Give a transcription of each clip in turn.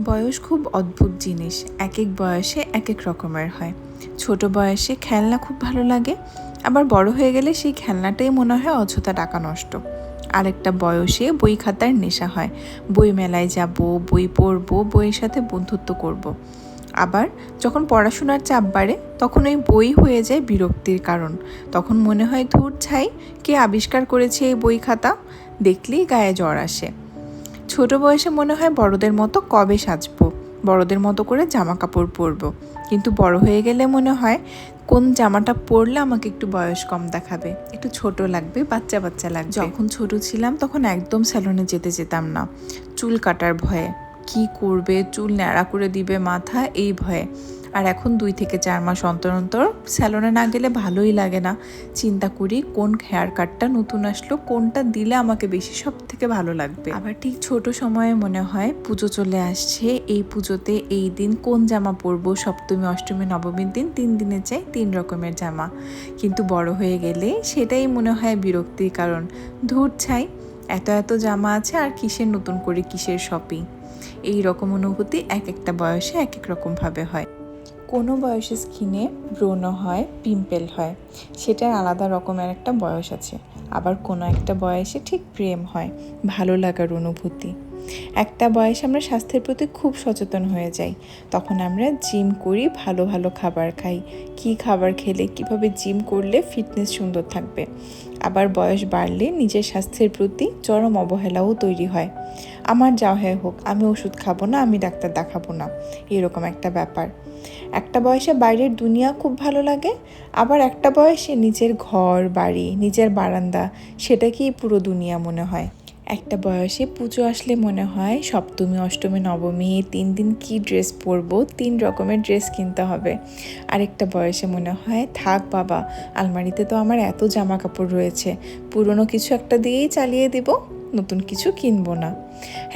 বয়স খুব অদ্ভুত জিনিস, এক এক বয়সে এক এক রকমের হয়। ছোট বয়সে খেলনা খুব ভালো লাগে, আবার বড় হয়ে গেলে সেই খেলনাটাই মনে হয় অযথা টাকা নষ্ট। আরেকটা বয়সে বই খাতার নেশা হয়, বই মেলায় যাব, বই পড়ব, বইয়ের সাথে বন্ধুত্ব করব। আবার যখন পড়াশোনার চাপ বাড়ে তখন ওই বই হয়ে যায় বিরক্তির কারণ। তখন মনে হয় ধুর ছাই, কে আবিষ্কার করেছে এই বই খাতা, দেখলেই গায়ে জ্বর আসে। ছোট বয়সে মনে হয় বড়দের মতো কবে সাজবো, বড়দের মতো করে জামা কাপড় পরবো। কিন্তু বড় হয়ে গেলে মনে হয় কোন জামাটা পরলে আমাকে একটু বয়স কম দেখাবে, একটু ছোট লাগবে, বাচ্চা বাচ্চা লাগবে। যখন ছোট ছিলাম তখন একদম স্যালনে যেতাম না, চুল কাটার ভয়ে। কি করবে, চুল ন্যাড়া করে দিবে মাথা, এই ভয়ে। আর এখন 2 থেকে 4 মাস অন্তর অন্তর স্যালনে না গেলে ভালোই লাগে না। চিন্তা করি কোন হেয়ার কাটটা নতুন আসলো, কোনটা দিলে আমাকে বেশি সব থেকে ভালো লাগবে। আবার ঠিক ছোট সময়ে মনে হয় পুজো চলে আসছে, এই পুজোতে এই দিন কোন জামা পরবো, সপ্তমী অষ্টমী নবমীর দিন 3 দিনে চাই 3 রকমের জামা। কিন্তু বড় হয়ে গেলে সেটাই মনে হয় বিরক্তির কারণ। ধুর ছাই, এত এত জামা আছে, আর কিসের নতুন করে কিসের শপিং। এই রকম অনুভূতি এক একটা বয়সে এক এক রকমভাবে হয়। কোনো বয়সে স্কিনে ব্রণ হয়, পিম্পল হয়, সেটার আলাদা রকমের একটা বয়স আছে। আবার কোনো একটা বয়সে ঠিক প্রেম হয়, ভালো লাগার অনুভূতি। একটা বয়সে আমরা স্বাস্থ্যের প্রতি খুব সচেতন হয়ে যাই, তখন আমরা জিম করি, ভালো ভালো খাবার খাই, কি খাবার খেলে কিভাবে জিম করলে ফিটনেস সুন্দর থাকবে। আবার বয়স বাড়লে নিজের স্বাস্থ্যের প্রতি চরম অবহেলাও তৈরি হয়। আমার যা হয় হোক, আমি ওষুধ খাবো না, আমি ডাক্তার দেখাবো না, এরকম একটা ব্যাপার। একটা বয়সে বাইরের দুনিয়া খুব ভালো লাগে, আবার একটা বয়সে নিজের ঘর বাড়ি, নিজের বারান্দা, সেটাকেই পুরো দুনিয়া মনে হয়। একটা বয়সে পুজো আসলে মনে হয় সপ্তমী অষ্টমী নবমী 3 দিন কি ড্রেস পরবো, 3 রকমের ড্রেস কিনতে হবে। আরেকটা বয়সে মনে হয় থাক বাবা, আলমারিতে তো আমার এত জামা কাপড় রয়েছে, পুরনো কিছু একটা দিয়েই চালিয়ে দিব, নতুন কিছু কিনবো না।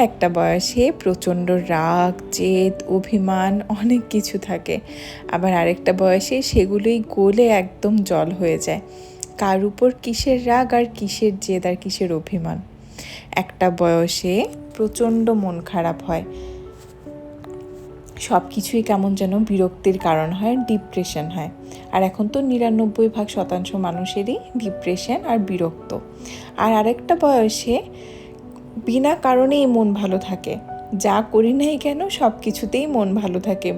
একটা বয়সে প্রচণ্ড রাগ, জেদ, অভিমান অনেক কিছু থাকে। আবার আরেকটা বয়সে সেগুলোই গলে একদম জল হয়ে যায়। কার উপর কিসের রাগ আর কিসের জেদ আর কিসের অভিমান। একটা বয়সে প্রচণ্ড মন খারাপ হয়, সব কিছুই কেমন যেন বিরক্তির কারণ হয়, ডিপ্রেশন হয়। আর এখন তো 99% মানুষেরই ডিপ্রেশন আর বিরক্ত। আর আরেকটা বয়সে বিনা কারণেই মন ভালো থাকে, যা করি নাই কেন সব কিছুতেই মন ভালো থাকে,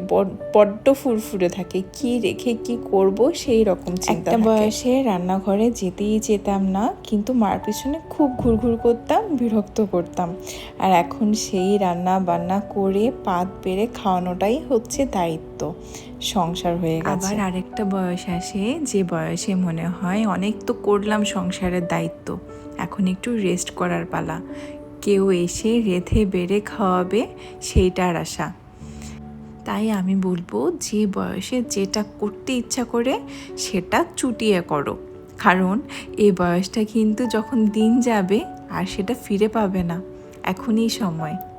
বড্ড ফুরফুরে থাকে, কি রেখে কি করব সেই রকম চিন্তা। একটা বয়সে রান্নাঘরে যেতেই যেতাম না, কিন্তু মার পিছনে খুব ঘুরঘুর করতাম, বিরক্ত করতাম। আর এখন সেই রান্না বান্না করে পাত বেড়ে খাওয়ানোটাই হচ্ছে দায়িত্ব, সংসার হয়ে গেছে। আবার আরেকটা বয়স আসে যে বয়সে মনে হয় অনেক তো করলাম সংসারের দায়িত্ব, এখন একটু রেস্ট করার পালা, কেউ এসে রেঁধে বেড়ে খাওয়াবে সেইটার আশা। তাই আমি বলবো, যে বয়সে যেটা করতে ইচ্ছা করে সেটা চুটিয়ে করো, কারণ এই বয়সটা কিন্তু যখন দিন যাবে আর সেটা ফিরে পাবে না, এখনই সময়।